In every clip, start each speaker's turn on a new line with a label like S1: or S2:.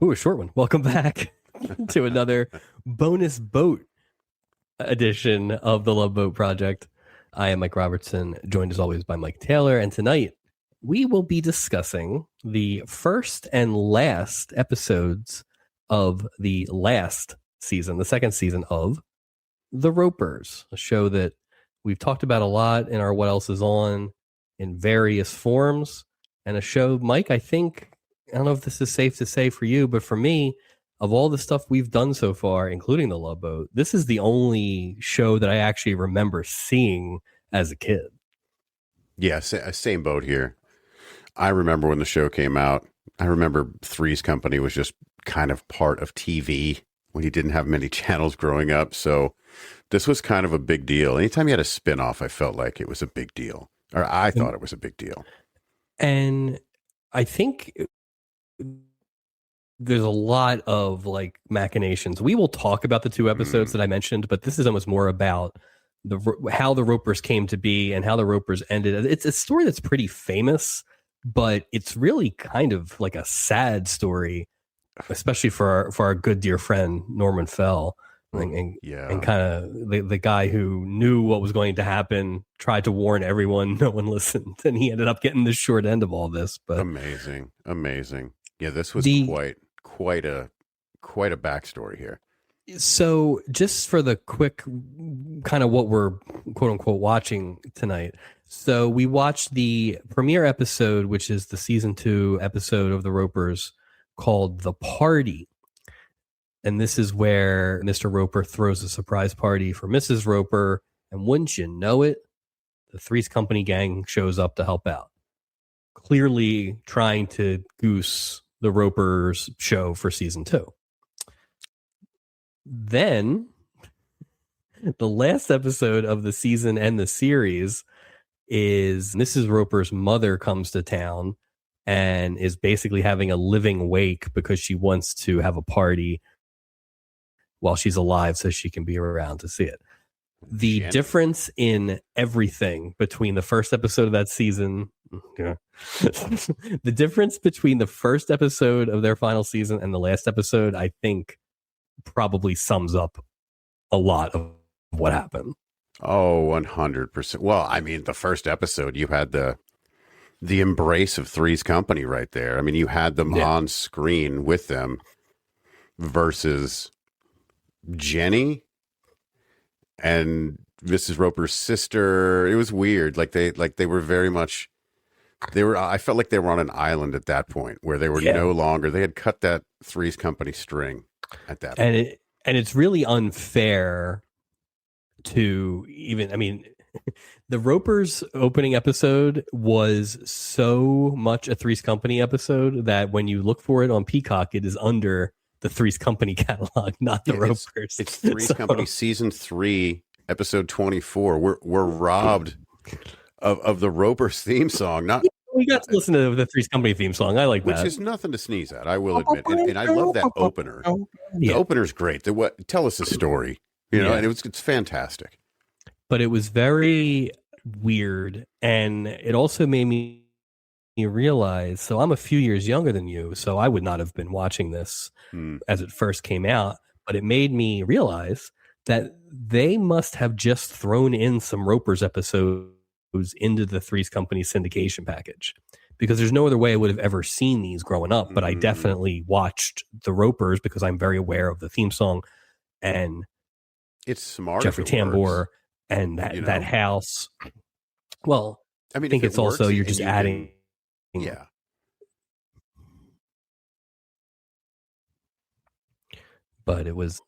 S1: Ooh, a short one. Welcome back to another bonus boat edition of the Love Boat Project. I am Mike Robertson, joined as always by Mike Taylor, and tonight we will be discussing the first and last episodes of the last season, the second season of The Ropers, a show that we've talked about a lot in our What Else Is On in various forms, and a show, Mike, I don't know if this is safe to say for you, but for me, of all the stuff we've done so far, including The Love Boat, this is the only show that I actually remember seeing as a kid.
S2: Yeah, same boat here. I remember when the show came out. I remember Three's Company was just kind of part of TV when you didn't have many channels growing up. So this was kind of a big deal. Anytime you had a spinoff, I felt like it was a big deal, or I thought it was a big deal.
S1: And I think there's a lot of like machinations. We will talk about the two episodes that I mentioned, but this is almost more about how the Ropers came to be and how the Ropers ended. It's a story that's pretty famous, but it's really kind of like a sad story, especially for our good dear friend Norman Fell, and kind of the guy who knew what was going to happen, tried to warn everyone, no one listened, and he ended up getting the short end of all this. But
S2: amazing. Yeah, this was quite a backstory here.
S1: So just for the quick kind of what we're quote unquote watching tonight. So we watched the premiere episode, which is the season 2 episode of The Ropers called The Party. And this is where Mr. Roper throws a surprise party for Mrs. Roper. And wouldn't you know it, the Three's Company gang shows up to help out, clearly trying to goose the Ropers show for season 2. Then the last episode of the season and the series is Mrs. Roper's mother comes to town and is basically having a living wake because she wants to have a party while she's alive so she can be around to see it. The difference in everything between the first episode of that season, the difference between the first episode of their final season and the last episode, I think probably sums up a lot of what happened.
S2: Oh, 100%. Well, I mean, the first episode, you had the embrace of Three's Company right there. I mean, you had them on screen with them versus Jenny and Mrs. Roper's sister. It was weird. They were very much, I felt like they were on an island at that point where they were no longer, they had cut that Three's Company string at that point.
S1: And it's really unfair to even, I mean, the Ropers opening episode was so much a Three's Company episode that when you look for it on Peacock, it is under the Three's Company catalog, not the Ropers.
S2: It's Three's Company season 3, episode 24. We're robbed of the Ropers theme song.
S1: We got to listen to the Three's Company theme song. I like that.
S2: Which is nothing to sneeze at, I will admit. And I love that opener. The opener's great. Tell us a story. And it's fantastic.
S1: But it was very weird. And it also made me realize, so I'm a few years younger than you, so I would not have been watching this as it first came out. But it made me realize that they must have just thrown in some Ropers episodes into the Three's Company syndication package, because there's no other way I would have ever seen these growing up. But I definitely watched the Ropers because I'm very aware of the theme song and
S2: it's smart.
S1: Jeffrey Tambor and that house. Well, I mean, I think it's also you're just adding.
S2: Yeah.
S1: But it was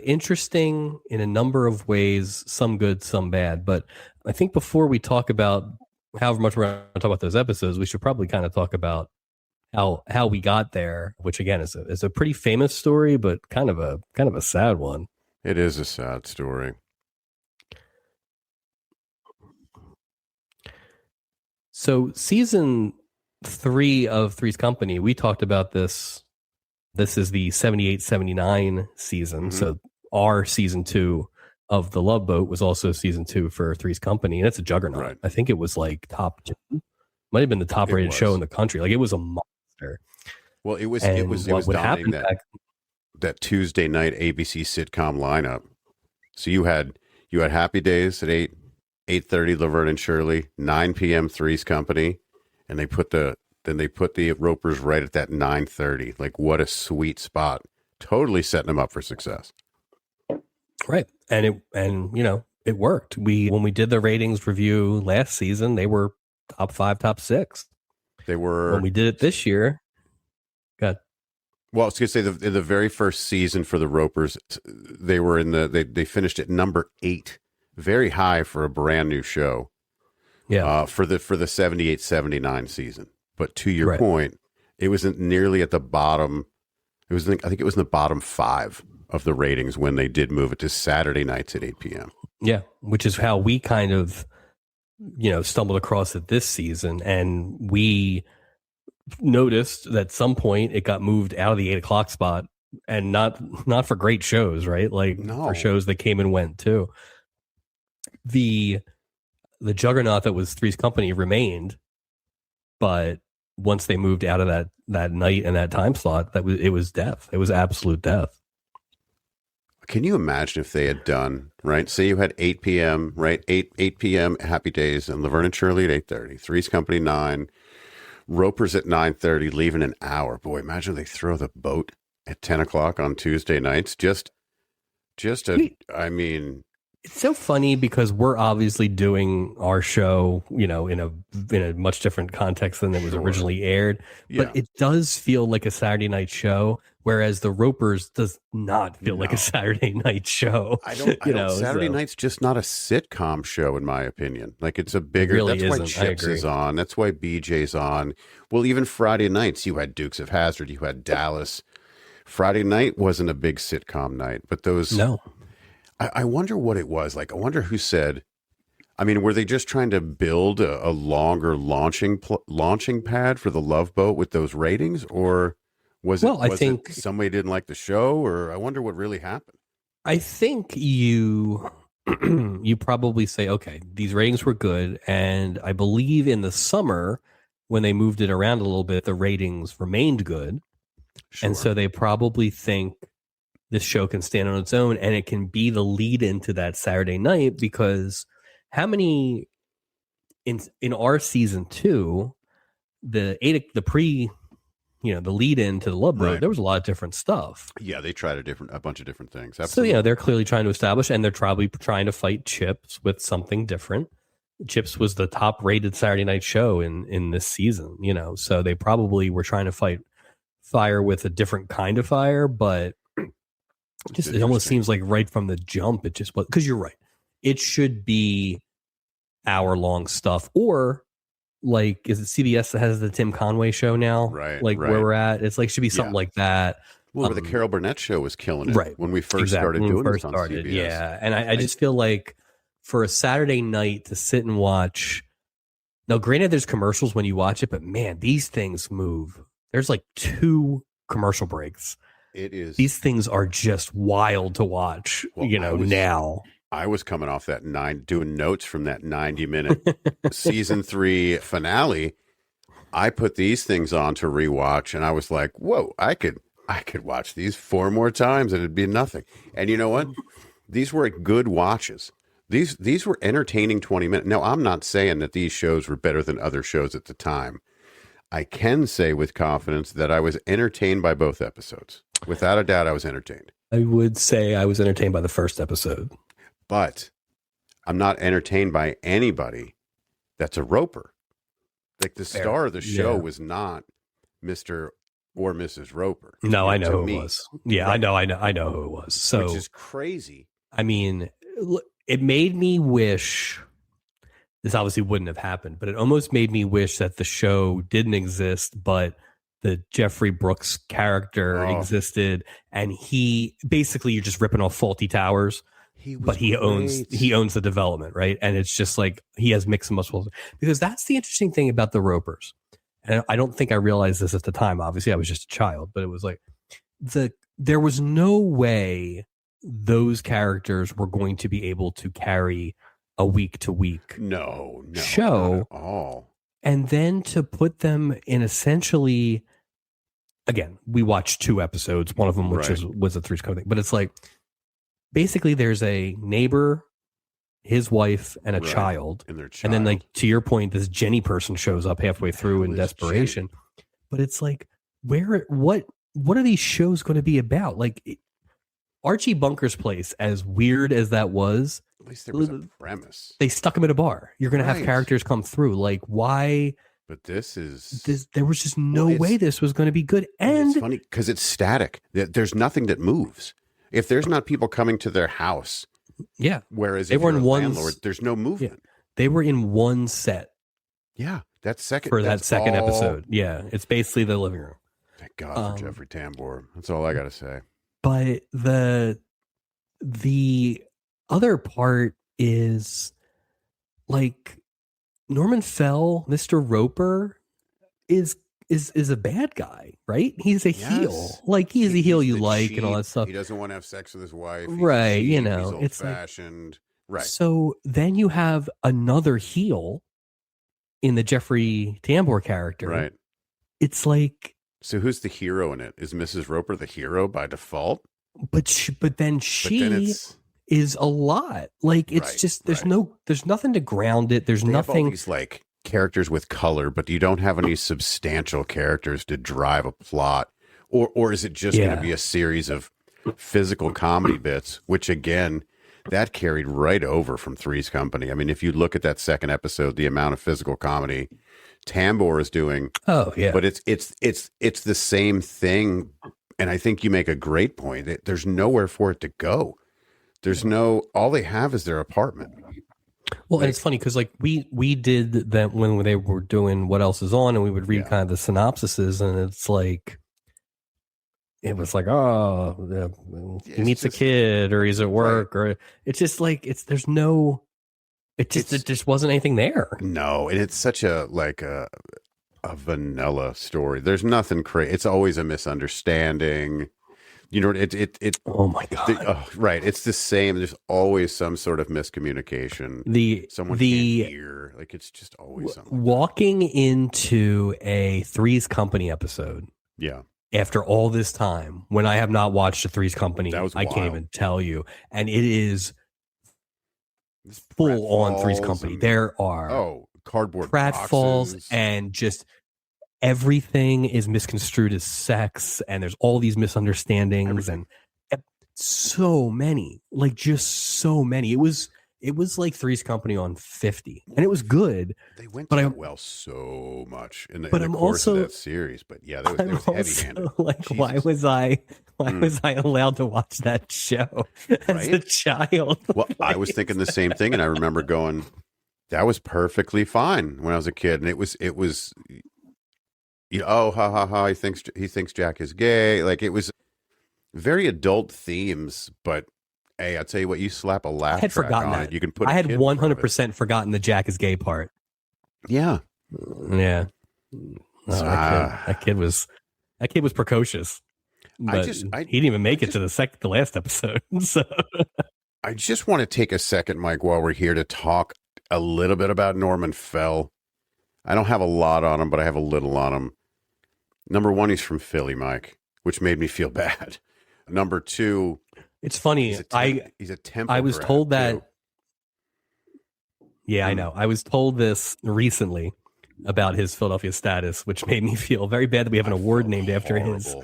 S1: interesting in a number of ways, some good, some bad. But I think before we talk about however much we're going to talk about those episodes, we should probably kind of talk about how we got there, which again is a pretty famous story, but kind of a sad one.
S2: It is a sad story.
S1: So season 3 of Three's Company, we talked about this. This is the 78-79 season. So our season 2 of The Love Boat was also season 2 for Three's Company, and it's a juggernaut. Right. I think it was like top 2. Might have been the top rated show in the country. Like, it was a monster.
S2: Well,
S1: And
S2: it
S1: what
S2: was
S1: would
S2: dominating
S1: happen back?
S2: that Tuesday night ABC sitcom lineup. So you had Happy Days at 8:30, Laverne and Shirley, 9 p.m. Three's Company, and they put the Ropers right at that 9:30. Like, what a sweet spot. Totally setting them up for success.
S1: Right. And it worked. When we did the ratings review last season, they were top 5, top 6.
S2: They were
S1: When we did it this year, got
S2: well. I was gonna say the very first season for the Ropers, they were they finished at number 8, very high for a brand new show.
S1: yeah.
S2: For the 78-79 season. But to your
S1: Right.
S2: point, it wasn't nearly at the bottom. I think it was in the bottom 5 of the ratings when they did move it to Saturday nights at 8 p.m.
S1: Yeah, which is how we kind of, stumbled across it this season. And we noticed that at some point it got moved out of the 8 o'clock spot, and not for great shows, right? Like
S2: No.
S1: for shows that came and went too. The juggernaut that was Three's Company remained, but once they moved out of that night and that time slot, it was death. It was absolute death.
S2: Can you imagine if they had done, right? Say you had 8 p.m., right? 8 p.m. Happy Days and Laverne and Shirley at 8:30, Three's Company 9, Ropers at 9:30, leaving an hour. Boy, imagine they throw the boat at 10 o'clock on Tuesday nights. I mean,
S1: It's so funny because we're obviously doing our show, in a much different context than it was
S2: Sure.
S1: originally aired.
S2: yeah.
S1: But it does feel like a Saturday night show, whereas the Ropers does not feel like
S2: No.
S1: a Saturday night show.
S2: I don't Saturday
S1: so-
S2: night's just not a sitcom show, in my opinion. Like, it's a bigger,
S1: really
S2: that's why
S1: isn't. I
S2: Chips
S1: agree.
S2: is on. That's why BJ's on. Well, even Friday nights, you had Dukes of Hazzard, you had Dallas. Friday night wasn't a big sitcom night, but those,
S1: No.
S2: I wonder what it was. Like, I wonder who said, I mean, were they just trying to build a longer launching pad for the Love Boat with those ratings? Or was
S1: Well, I
S2: it
S1: think-
S2: somebody didn't like the show? Or I wonder what really happened.
S1: I think you you probably say, okay, these ratings were good, and I believe in the summer when they moved it around a little bit, the ratings remained good, and
S2: Sure.
S1: so they probably think this show can stand on its own, and it can be the lead into that Saturday night. Because how many in our season 2, the lead into the Love Boat,
S2: Right.
S1: there was a lot of different stuff.
S2: Yeah, they tried a bunch of different things.
S1: So,
S2: Absolutely.
S1: they're clearly trying to establish, and they're probably trying to fight Chips with something different. Chips was the top rated Saturday night show in this season, so they probably were trying to fight fire with a different kind of fire, but
S2: It's
S1: it almost
S2: interesting.
S1: seems like right from the jump, it just was, because you're right. It should be hour-long stuff, or like, is it CBS that has the Tim Conway show now?
S2: Right,
S1: Like
S2: right.
S1: where we're at, it's like, should be something
S2: Yeah.
S1: like that.
S2: Well, the Carol Burnett show was killing it,
S1: Right.
S2: when we first
S1: Exactly,
S2: started
S1: when we
S2: doing
S1: first
S2: this on
S1: started,
S2: CBS.
S1: yeah. And I just feel like for a Saturday night to sit and watch. Now, granted, there's commercials when you watch it, but man, these things move. There's like 2 commercial breaks.
S2: It is.
S1: These things are just wild to watch.
S2: Well,
S1: Now.
S2: I was coming off that doing notes from that 90-minute season 3 finale. I put these things on to rewatch, and I was like, "Whoa! I could watch these 4 more times, and it'd be nothing." And you know what? These were good watches. These were entertaining 20 minutes. Now, I'm not saying that these shows were better than other shows at the time. I can say with confidence that I was entertained by both episodes. Without a doubt, I was entertained.
S1: I would say I was entertained by the first episode.
S2: But I'm not entertained by anybody that's a Roper. Like, the
S1: Fair.
S2: star of the show
S1: Yeah.
S2: was not Mr. or Mrs. Roper.
S1: No, I
S2: To
S1: know who
S2: me,
S1: it was. Yeah,
S2: Right.
S1: I know who it was. So,
S2: which is crazy.
S1: I mean, it made me wish this obviously wouldn't have happened, but it almost made me wish that the show didn't exist, but the Jeffrey Brooks character
S2: Oh.
S1: existed, and he basically, you're just ripping off Faulty Towers, but he owns the development, right? And it's just like he has mixed muscles, because that's the interesting thing about the Ropers. And I don't think I realized this at the time. Obviously, I was just a child, but it was like there was no way those characters were going to be able to carry a week to week
S2: no
S1: show.
S2: not at all.
S1: And then to put them in essentially again, we watched 2 episodes, one of them which was a Three's Company thing, but it's like basically there's a neighbor, his wife, and a child,
S2: and their child,
S1: and then like to your point, this Jenny person shows up halfway through in desperation.
S2: Jenny?
S1: But it's like, what are these shows going to be about? Like Archie Bunker's Place, as weird as that was,
S2: at least there was a premise.
S1: They stuck him in a bar. You're going to have characters come through. Like, why?
S2: But this
S1: there was just no way this was going to be good. And
S2: it's funny because it's static. There's nothing that moves. If there's not people coming to their house, whereas
S1: they
S2: if
S1: were
S2: you're
S1: in
S2: a
S1: one
S2: landlord, there's no movement.
S1: Yeah, they were in one set.
S2: Yeah, that second
S1: episode. Yeah, it's basically the living room.
S2: Thank God for Jeffrey Tambor. That's all I got to say.
S1: But the other part is like Norman Fell, Mr. Roper is a bad guy, right? He's a heel. Like he's a heel you like cheap, and all that stuff.
S2: He doesn't want to have sex with his wife.
S1: Right,
S2: cheap,
S1: you know,
S2: he's
S1: it's
S2: old-fashioned. Right.
S1: So then you have another heel in the Jeffrey Tambor character.
S2: Right.
S1: It's like,
S2: so who's the hero in it? Is Mrs. Roper the hero by default?
S1: But then she is a lot. Like it's just there's nothing to ground it. There's nothing.
S2: Have all these like characters with color, but you don't have any substantial characters to drive a plot. Or is it just going to be a series of physical comedy bits, which again, that carried right over from Three's Company. I mean, if you look at that second episode, the amount of physical comedy Tambor is doing.
S1: Oh yeah.
S2: But it's the same thing. And I think you make a great point. There's nowhere for it to go. All they have is their apartment.
S1: Well, and it's funny because like we did that when they were doing What Else Is On, and we would read kind of the synopsises, and it's like, it was like, he meets a kid, or he's at work, or it's just like it just wasn't anything there.
S2: No, and it's such a vanilla story. There's nothing crazy. It's always a misunderstanding. You know, it.
S1: Oh my God!
S2: Right. It's the same. There's always some sort of miscommunication. Someone can't hear. Like it's just always something.
S1: Walking into a Three's Company episode.
S2: Yeah.
S1: After all this time, when I have not watched a Three's Company, I can't even tell you. And it is full on Three's Company. There are
S2: cardboard
S1: pratfalls and just everything is misconstrued as sex, and there's all these misunderstandings and so many, like just so many. It was like Three's Company on 50, and it was good.
S2: They went so much in the course of that series, but yeah, there was heavy-handed.
S1: Like, Jesus. why was I allowed to watch that show as a child?
S2: Well, I was thinking the same thing, and I remember going, "That was perfectly fine" when I was a kid, and it was. Ha ha ha! He thinks Jack is gay. Like it was very adult themes, but hey, I'll tell you what, you slap a laugh track on it, you can put.
S1: I had 100% forgotten the Jack is gay part.
S2: Yeah,
S1: yeah. That kid was precocious. But he didn't even make it to the last episode. So
S2: I just want to take a second, Mike, while we're here to talk a little bit about Norman Fell. I don't have a lot on him, but I have a little on him. Number one, he's from Philly, Mike, which made me feel bad. Number two,
S1: it's funny.
S2: He's a temple.
S1: I was told that. Too. Yeah, I know. I was told this recently about his Philadelphia status, which made me feel very bad that we have an award named after his.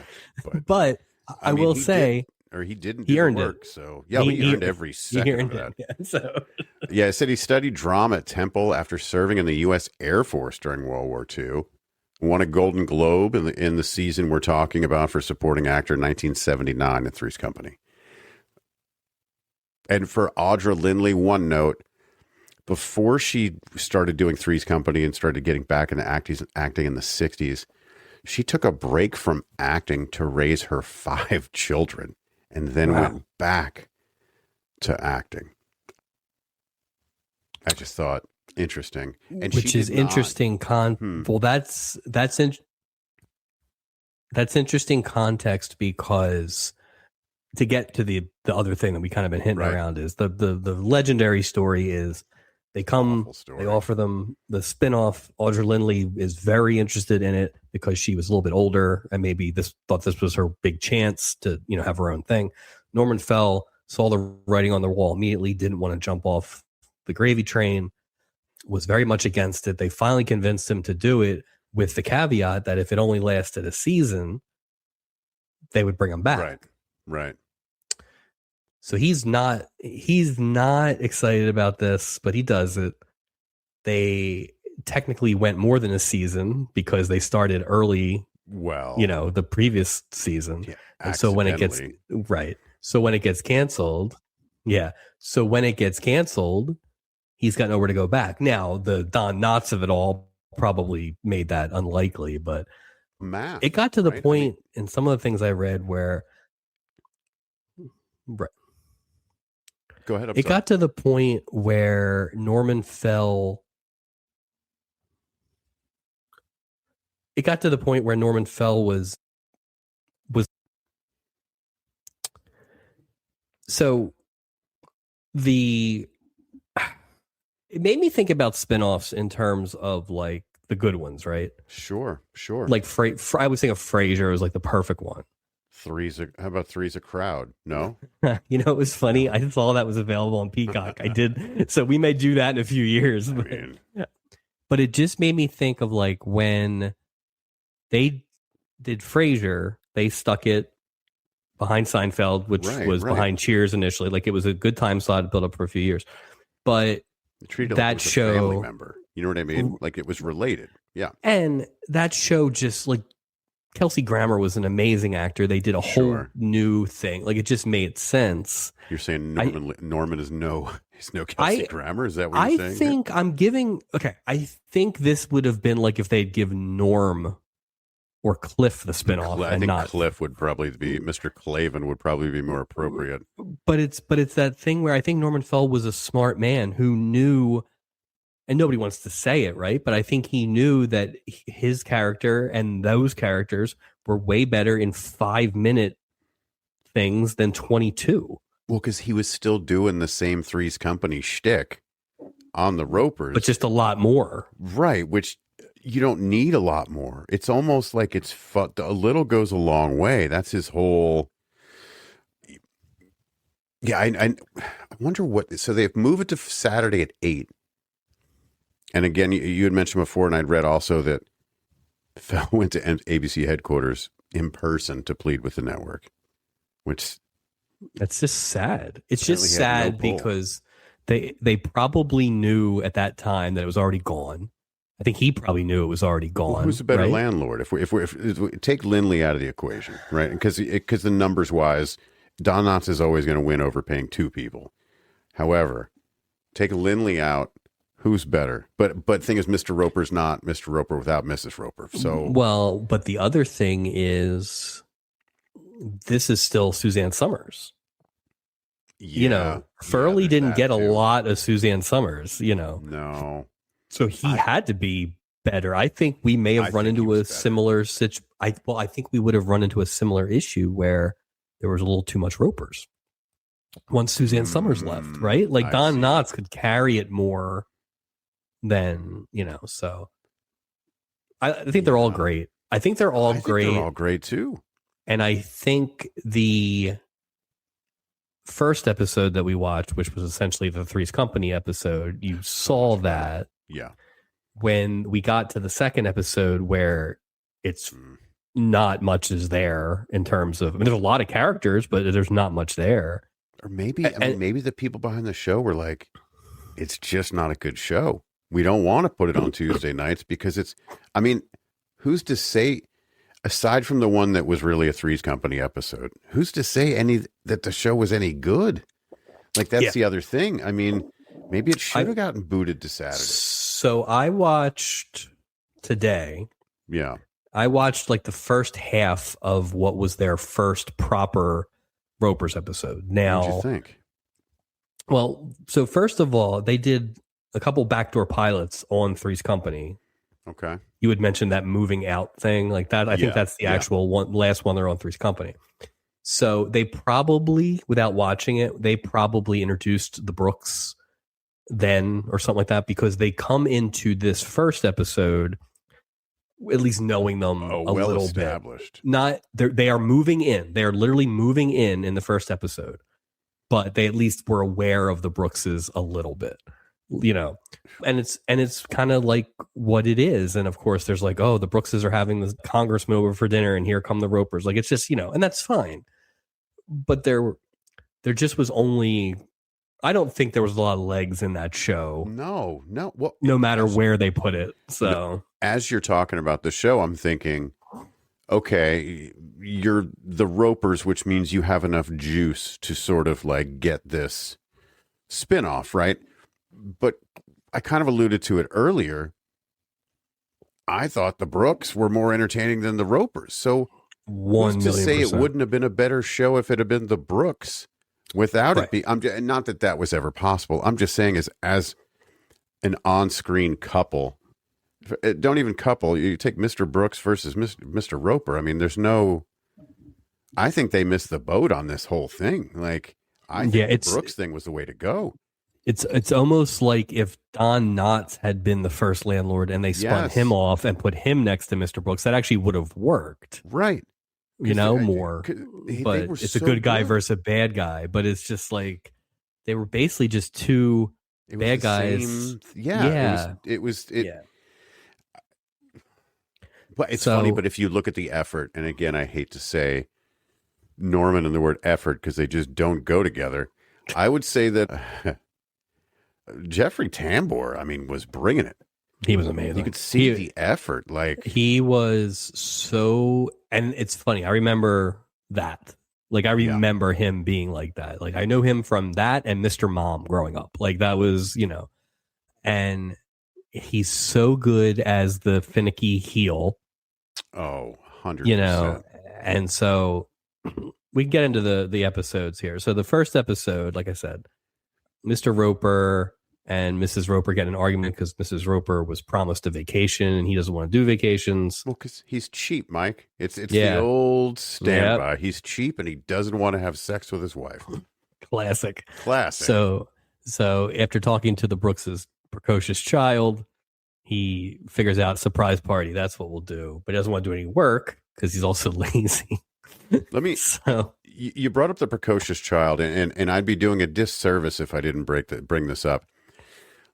S1: But I will say,
S2: he didn't.
S1: He earned
S2: work,
S1: it.
S2: So yeah, he earned every second of that. It said he studied drama at Temple after serving in the U.S. Air Force during World War II. Won a Golden Globe in the season we're talking about for supporting actor in 1979 at Three's Company. And for Audra Lindley, one note: before she started doing Three's Company and started getting back into acting in the 60s, she took a break from acting to raise her 5 children and then went back to acting. I just thought interesting, and
S1: which is interesting. Well, that's interesting context, because to get to the other thing that we kind of been hinting around is the legendary story is They come,
S2: Awful story.
S1: they offer them the spinoff. Audra Lindley is very interested in it because she was a little bit older and maybe thought this was her big chance to, have her own thing. Norman Fell saw the writing on the wall immediately, didn't want to jump off the gravy train, was very much against it. They finally convinced him to do it with the caveat that if it only lasted a season, they would bring him back.
S2: Right.
S1: So he's not excited about this, but he does it. They technically went more than a season because they started early.
S2: Well,
S1: the previous season.
S2: Yeah,
S1: and so when it gets canceled, he's got nowhere to go back. Now, the Don Knotts of it all probably made that unlikely, but
S2: math,
S1: it got to the point in some of the things I read where
S2: go ahead.
S1: It got to the point where Norman Fell. It got to the point where Norman Fell was. So it made me think about spinoffs in terms of like the good ones, right?
S2: Sure.
S1: Like I was thinking of Frasier was like the perfect one.
S2: How about Three's a Crowd? No?
S1: It was funny. I saw that was available on Peacock. I did. So we may do that in a few years. But it just made me think of like when they did Frasier, they stuck it behind Seinfeld, which was behind Cheers initially. Like it was a good time slot to build up for a few years. But that show,
S2: a family member. You know what I mean? Like it was related. Yeah.
S1: And that show just like Kelsey Grammer was an amazing actor. They did a whole new thing. Like it just made sense.
S2: You're saying Norman is he's no Kelsey Grammer? Is that what you're saying?
S1: I think this would have been like if they'd given Norm or Cliff the spinoff.
S2: I think Cliff would probably be, Mr. Clavin would probably be more appropriate.
S1: But it's that thing where I think Norman Fell was a smart man who knew, and nobody wants to say it, right? But I think he knew that his character and those characters were way better in 5-minute things than 22.
S2: Well, because he was still doing the same Three's Company shtick on the Ropers.
S1: But just a lot more.
S2: Right, which you don't need a lot more. It's almost like a little goes a long way. That's his whole... Yeah, I wonder what... So they've moved it to Saturday at 8. And again, you had mentioned before, and I'd read also that Fell went to ABC headquarters in person to plead with the network, which...
S1: That's just sad. It's just sad because they probably knew at that time that it was already gone. I think he probably knew it was already gone.
S2: Well, who's a better landlord? If we take Lindley out of the equation, right? Because the numbers wise, Don Knotts is always going to win over paying 2 people. However, take Lindley out. Who's better? But the thing is, Mr. Roper's not Mr. Roper without Mrs. Roper. So
S1: but the other thing is, this is still Suzanne Summers.
S2: Yeah,
S1: Furley didn't get a lot of Suzanne Summers.
S2: No.
S1: So he had to be better. I think we may have run into a similar situation. I think we would have run into a similar issue where there was a little too much Ropers once Suzanne Summers left, right? Like Don Knotts could carry it more than, so I think they're all great. I think they're all great.
S2: They're all great too.
S1: And I think the first episode that we watched, which was essentially the Three's Company episode, you saw that.
S2: Yeah.
S1: When we got to the second episode where it's not much is there in terms of, there's a lot of characters, but there's not much there.
S2: Or maybe, maybe the people behind the show were like, it's just not a good show. We don't want to put it on Tuesday nights because who's to say, aside from the one that was really a Three's Company episode, who's to say that the show was any good? Like, that's the other thing. Maybe it should have gotten booted to Saturday.
S1: So I watched today.
S2: Yeah.
S1: I watched like the first half of what was their first proper Ropers episode. Now,
S2: what did you think?
S1: Well, so first of all, they did a couple backdoor pilots on Three's Company.
S2: Okay.
S1: You had mentioned that moving out thing like that. I think that's the actual last one they're on Three's Company. So they probably, without watching it, they probably introduced the Brooks then or something like that, because they come into this first episode at least knowing them a
S2: well
S1: little
S2: established.
S1: bit. They are moving in. They are literally moving in the first episode, but they at least were aware of the Brookses a little bit, you know. And it's kind of like what it is. And of course, there's like, oh, the Brookses are having the congressman over for dinner, and here come the Ropers. Like, it's just, you know, and that's fine. But there just was only. I don't think there was a lot of legs in that show.
S2: No. Well,
S1: no matter where they put it. So
S2: as you're talking about the show, I'm thinking, okay, you're the Ropers, which means you have enough juice to sort of like get this spinoff, right? But I kind of alluded to it earlier. I thought the Brooks were more entertaining than the Ropers. So who's to say it wouldn't have been a better show if it had been the Brooks without it being? Not that was ever possible. I'm just saying, as an on-screen couple, don't even couple. You take Mr. Brooks versus Mr. Roper. I mean, I think they missed the boat on this whole thing. Like, I think the Brooks thing was the way to go.
S1: It's almost like if Don Knotts had been the first landlord and they spun him off and put him next to Mr. Brooks, that actually would have worked.
S2: Right.
S1: You know, more. But it's a good guy versus a bad guy. But it's just like they were basically just two bad guys.
S2: It was. But it's funny, but if you look at the effort, and again, I hate to say Norman and the word effort because they just don't go together. I would say that Jeffrey Tambor, I mean, was bringing it.
S1: He was amazing.
S2: You could see the effort. Like,
S1: he was so, and it's funny. I remember that. Like, I remember him being like that. Like, I know him from that and Mr. Mom growing up. Like, that was, you know, and he's so good as the finicky heel.
S2: Oh, 100%.
S1: You know, and so we get into the episodes here. So the first episode, like I said, Mr. Roper and Mrs. Roper get an argument because Mrs. Roper was promised a vacation and he doesn't want to do vacations.
S2: Well, because he's cheap, Mike. It's the old standby. Yep. He's cheap and he doesn't want to have sex with his wife.
S1: Classic.
S2: So
S1: after talking to the Brooks' precocious child, he figures out surprise party. That's what we'll do. But he doesn't want to do any work because he's also lazy.
S2: You brought up the precocious child, and I'd be doing a disservice if I didn't bring this up.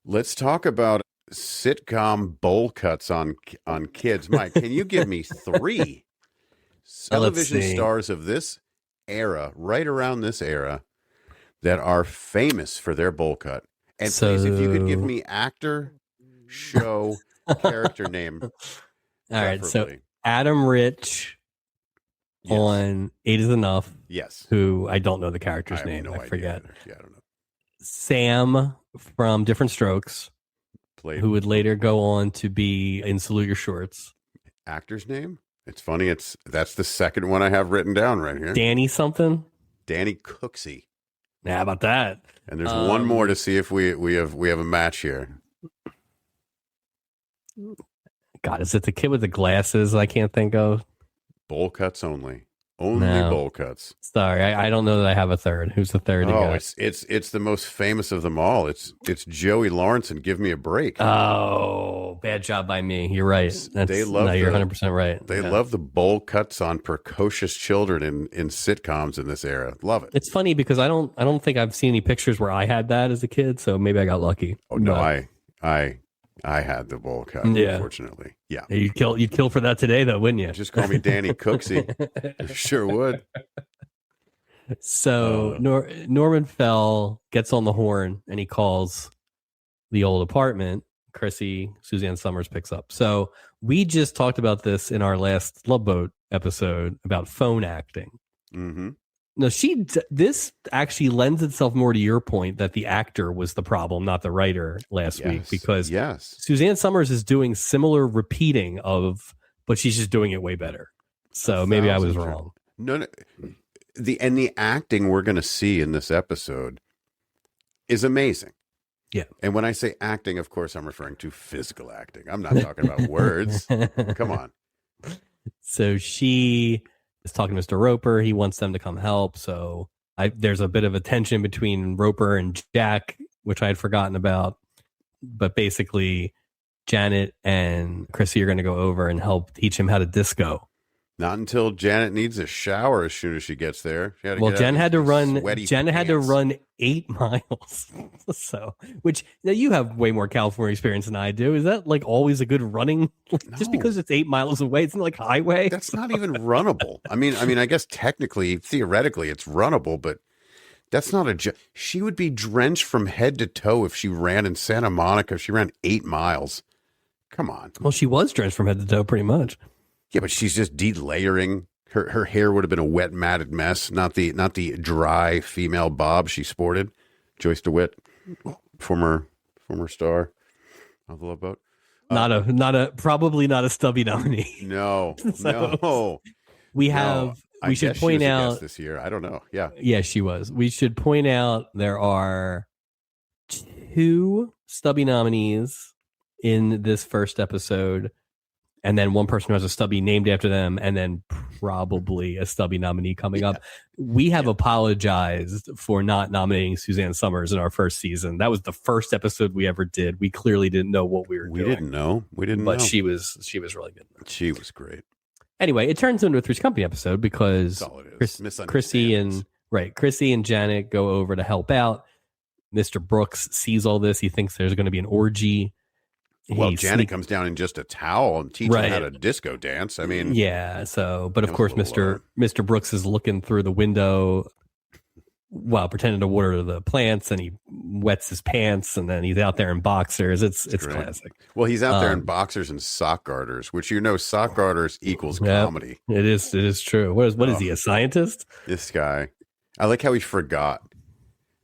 S2: Let's talk about sitcom bowl cuts on kids. Mike, can you give me 3 television stars of this era, right around this era, that are famous for their bowl cut? And please, if you could give me actor, show, character name.
S1: All right, so Adam Rich on 8 is Enough.
S2: Yes.
S1: Who I don't know the character's name. I forget.
S2: Yeah, I don't know.
S1: Sam from Different Strokes, who would later go on to be in Salute Your Shorts.
S2: Actor's name? It's funny. That's the second one I have written down right here.
S1: Danny something?
S2: Danny Cooksey.
S1: How about that?
S2: And there's one more to see if we have a match here.
S1: God, is it the kid with the glasses I can't think of?
S2: Bowl cuts only. Bowl cuts.
S1: Sorry, I don't know that I have a third. Who's the third?
S2: It's the most famous of them all. It's Joey Lawrence and Give Me a Break.
S1: Oh, bad job by me. You're right. You're 100% right.
S2: They love the bowl cuts on precocious children in sitcoms in this era. Love it.
S1: It's funny because I don't think I've seen any pictures where I had that as a kid, so maybe I got lucky.
S2: Oh no, I had the bowl cut, unfortunately. Yeah.
S1: You'd kill for that today, though, wouldn't you?
S2: Just call me Danny Cooksey. Sure would.
S1: So Norman Fell gets on the horn and he calls the old apartment. Chrissy, Suzanne Summers picks up. So we just talked about this in our last Love Boat episode about phone acting.
S2: Mm-hmm.
S1: No, this actually lends itself more to your point that the actor was the problem, not the writer last week, because Suzanne Summers is doing similar repeating but she's just doing it way better. So maybe I was wrong.
S2: No. The acting we're going to see in this episode is amazing.
S1: Yeah.
S2: And when I say acting, of course, I'm referring to physical acting. I'm not talking about words. Come on.
S1: So she is talking to Mr. Roper. He wants them to come help. So there's a bit of a tension between Roper and Jack which I had forgotten about. But basically, Janet and Chrissy are going to go over and help teach him how to disco.
S2: Not until Janet needs a shower as soon as she gets there.
S1: Well, Jen had to run 8 miles. So, which now you have way more California experience than I do. Is that like always a good running? Just because it's 8 miles away, it's not like highway.
S2: That's not even runnable. I mean, I guess technically, theoretically, it's runnable, but that's not she would be drenched from head to toe if she ran in Santa Monica. If she ran 8 miles. Come on.
S1: Well, she was drenched from head to toe pretty much.
S2: Yeah, but she's just delayering. Her hair would have been a wet, matted mess, not the dry female bob she sported. Joyce DeWitt, former star of the Love Boat.
S1: Probably not a stubby nominee.
S2: No, no.
S1: We should point out
S2: this year. I don't know. Yeah.
S1: Yeah, she was. We should point out there are 2 stubby nominees in this first episode, and then one person who has a stubby named after them, and then probably a stubby nominee coming up. We have apologized for not nominating Suzanne Summers in our first season. That was the first episode we ever did. We clearly didn't know what we were doing.
S2: We didn't know. But
S1: she was really good.
S2: She was great.
S1: Anyway, it turns into a Three's Company episode because Chrissy and Janet go over to help out. Mr. Brooks sees all this. He thinks there's going to be an orgy.
S2: Well, Janet comes down in just a towel and teaches him how to disco dance. I mean,
S1: yeah. So, but of course, Mr. Brooks is looking through the window while pretending to water the plants, and he wets his pants, and then he's out there in boxers. It's classic.
S2: Well, he's out there in boxers and sock garters, which sock garters equals comedy.
S1: It is true. What is he, a scientist?
S2: This guy. I like how he forgot.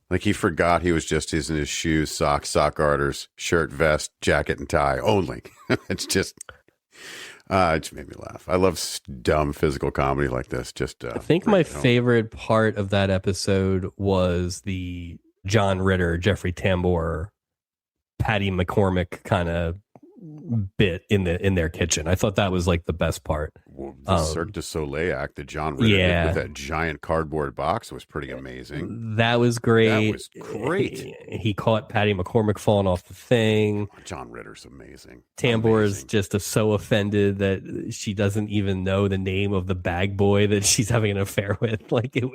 S2: Like he forgot he was just in his shoes, socks, sock garters, shirt, vest, jacket, and tie only. It just made me laugh. I love dumb physical comedy like this. I
S1: think my favorite part of that episode was the John Ritter, Jeffrey Tambor, Patty McCormick kind of bit in their kitchen. I thought that was like the best part.
S2: Well, the Cirque du Soleil act that John Ritter did with that giant cardboard box was pretty amazing.
S1: That was great. He caught Patty McCormick falling off the thing.
S2: John Ritter's amazing.
S1: Tambor is just so offended that she doesn't even know the name of the bag boy that she's having an affair with. Like it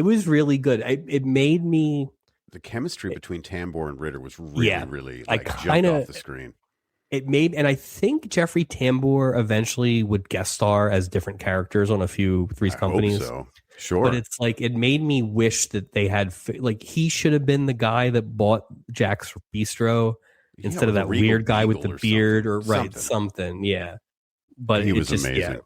S1: was really good. It made me.
S2: The chemistry between Tambor and Ritter was really jumped off the screen.
S1: And I think Jeffrey Tambor eventually would guest star as different characters on a few Three's Companies.
S2: Hope so. Sure.
S1: But it's like, it made me wish that they had, he should have been the guy that bought Jack's Bistro instead of that weird guy with the beard something. Yeah. But
S2: he was amazing.
S1: Yeah,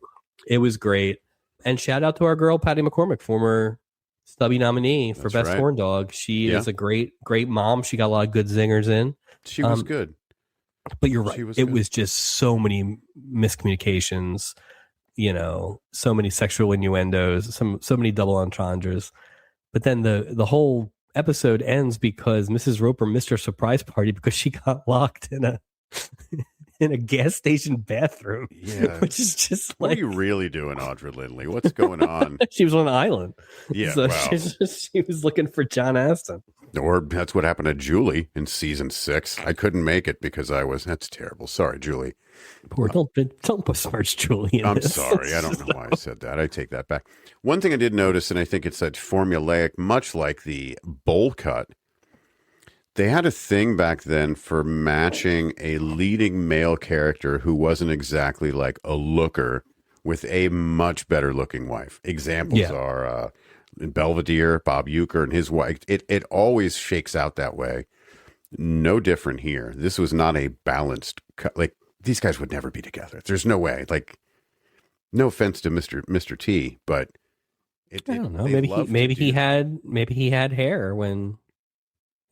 S1: it was great. And shout out to our girl, Patty McCormick, former stubby nominee for Best Horn Dog. She is a great mom. She got a lot of good zingers in.
S2: She was good.
S1: But you're right. It was just so many miscommunications, so many sexual innuendos, so many double entendres. But then the whole episode ends because Mrs. Roper missed her surprise party because she got locked in a gas station bathroom.
S2: Yeah.
S1: Which is just
S2: what are you really doing, Audra Lindley? What's going on?
S1: She was on an island.
S2: Yeah.
S1: So she was looking for John Astin.
S2: Or that's what happened to Julie in season 6. I couldn't make it because that's terrible. Sorry, Julie.
S1: Poor, don't besmirch Julie.
S2: I'm sorry. I don't know why I said that. I take that back. One thing I did notice, and I think it's that formulaic, much like the bowl cut, they had a thing back then for matching a leading male character who wasn't exactly like a looker with a much better looking wife. Examples are in Belvedere, Bob Uecker and his wife. It always shakes out that way. No different here. This was not a balanced cut. Like these guys would never be together. There's no way. Like, no offense to Mr. T, but
S1: I don't know. Maybe he had hair when.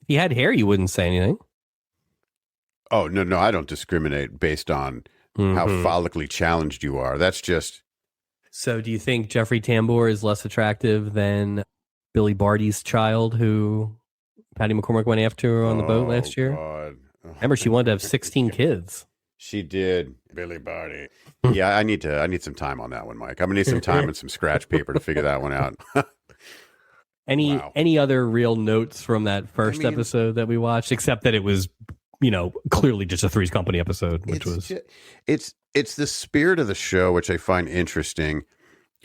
S1: If he had hair, you wouldn't say anything.
S2: Oh, no, I don't discriminate based on how follically challenged you are. That's just...
S1: So do you think Jeffrey Tambor is less attractive than Billy Barty's child who Patty McCormick went after on the boat last year?
S2: God.
S1: Remember, she wanted to have 16 kids.
S2: She did. Billy Barty. Yeah, I need some time on that one, Mike. I'm going to need some time and some scratch paper to figure that one out. Wow.
S1: Any other real notes from that first episode that we watched, except that it was, clearly just a Three's Company episode, which was
S2: it's the spirit of the show, which I find interesting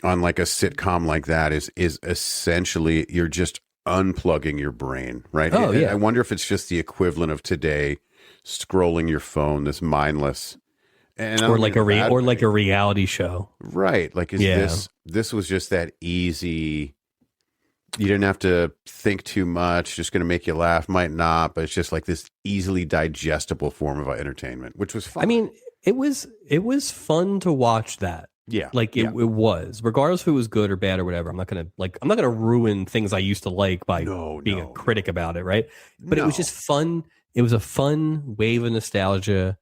S2: on like a sitcom like that is essentially you're just unplugging your brain, right?
S1: Oh, yeah.
S2: I wonder if it's just the equivalent of today scrolling your phone, this mindless, and
S1: or like a reality show,
S2: right? Like this was just that easy. You didn't have to think too much. Just going to make you laugh, might not, but it's just like this easily digestible form of entertainment, which was fun.
S1: I mean, it was fun to watch that.
S2: Yeah,
S1: like it was, regardless if it was good or bad or whatever. I'm not gonna ruin things I used to like by being a critic about it, right? But it was just fun. It was a fun wave of nostalgia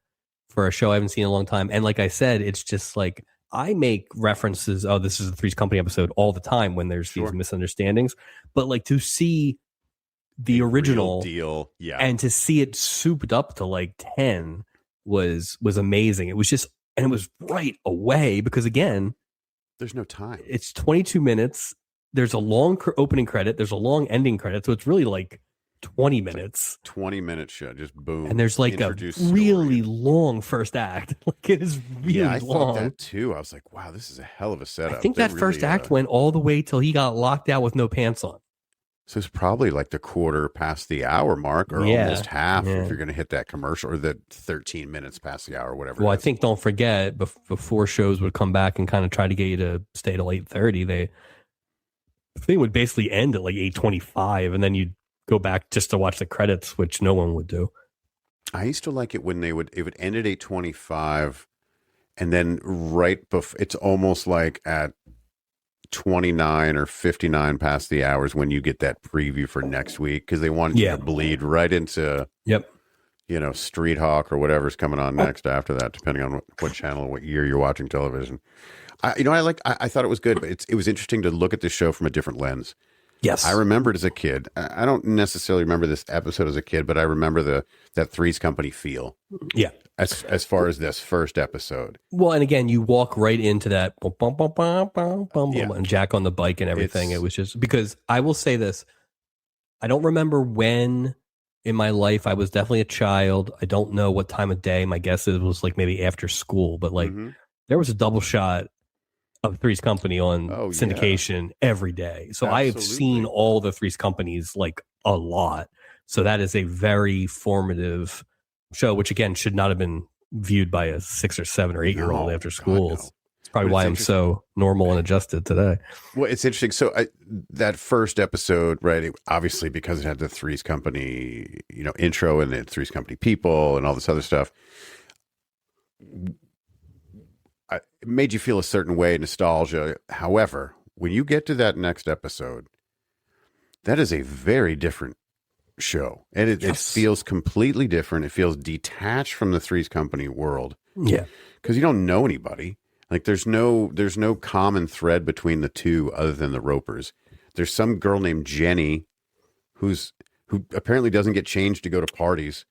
S1: for a show I haven't seen in a long time. And like I said, it's just like I make references. Oh, this is a Three's Company episode all the time when there's these misunderstandings. But like to see the original
S2: deal,
S1: and to see it souped up to like 10 was amazing. It was just, and it was right away because again,
S2: there's no time.
S1: It's 22 minutes. There's a long opening credit. There's a long ending credit. So it's really like 20 minutes.
S2: 20-minute show, just boom.
S1: And there's like a really long first act. Like it is really long.
S2: I thought that too. I was like, wow, this is a hell of a setup.
S1: I think that first act went all the way till he got locked out with no pants on.
S2: So it's probably like the quarter past the hour mark or almost half if you're going to hit that commercial, or the 13 minutes past the hour, whatever.
S1: Well, I think, don't forget, before shows would come back and kind of try to get you to stay till 8:30, the thing would basically end at like 8:25, and then you'd go back just to watch the credits, which no one would do.
S2: I used to like it when it would end at 8:25, and then right before, it's almost like at 29 or 59 past the hours when you get that preview for next week, because they want you to bleed right into Street Hawk or whatever's coming on next after that, depending on what channel, what year you're watching television. I thought it was good, but it was interesting to look at this show from a different lens.
S1: Yes.
S2: I remember it as a kid. I don't necessarily remember this episode as a kid, but I remember that Three's Company feel.
S1: Yeah.
S2: As far as this first episode.
S1: Well, and again, you walk right into that and Jack on the bike and everything. It was just, because I will say this, I don't remember when in my life I was definitely a child. I don't know what time of day. My guess is it was like maybe after school, but like there was a double shot of Three's Company on syndication every day. So I have seen all the Three's Companies like a lot. So that is a very formative show, which again should not have been viewed by a 6 or 7 or 8 year old after school. It's probably why I'm so normal and adjusted today.
S2: Well, it's interesting. So that first episode, right? Obviously, because it had the Three's Company, intro and the Three's Company people and all this other stuff. It made you feel a certain way, nostalgia. However, when you get to that next episode, that is a very different show. And it feels completely different. It feels detached from the Three's Company world.
S1: Yeah.
S2: Because you don't know anybody. Like there's no common thread between the two other than the Ropers. There's some girl named Jenny who apparently doesn't get changed to go to parties.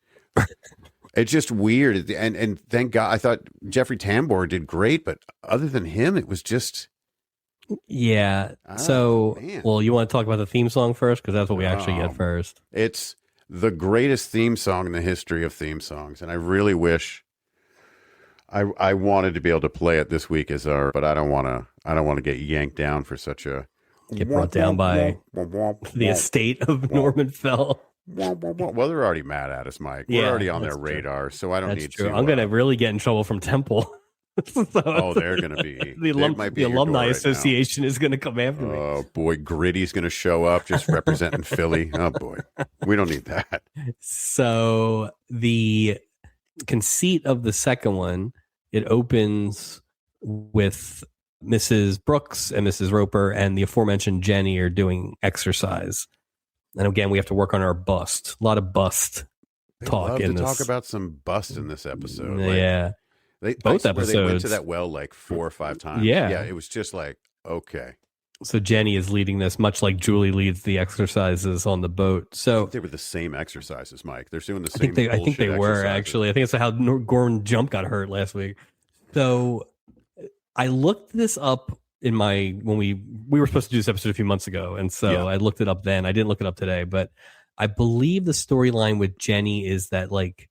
S2: It's just weird. And thank God, I thought Jeffrey Tambor did great, but other than him, it was just.
S1: Yeah. Well, you want to talk about the theme song first? Because that's what we actually get first.
S2: It's the greatest theme song in the history of theme songs. And I really wish I wanted to be able to play it this week but I don't want to get yanked down for such a.
S1: Get brought down by the estate of Norman Fell.
S2: Well, they're already mad at us, Mike. We're already on their radar, so I don't need to.
S1: I'm going to really get in trouble from Temple.
S2: They're going to be.
S1: The Alumni Association is going to come after me.
S2: Oh, boy. Gritty's going to show up just representing Philly. Oh, boy. We don't need that.
S1: So the conceit of the second one, it opens with Mrs. Brooks and Mrs. Roper and the aforementioned Jenny are doing exercise. And again, we have to work on our bust. A lot of bust talk in this.
S2: Talk about some bust in this episode.
S1: Both episodes.
S2: They went to that well like 4 or 5 times. Yeah. It was just like, okay.
S1: So Jenny is leading this, much like Julie leads the exercises on the boat. So
S2: they were the same exercises, Mike. They're doing the same.
S1: I think they were actually. I think it's how Gordon Jump got hurt last week. So I looked this up in my when we were supposed to do this episode a few months ago, and so
S2: Yeah.
S1: I looked it up then. I didn't look it up today, but I believe the storyline with Jenny is that like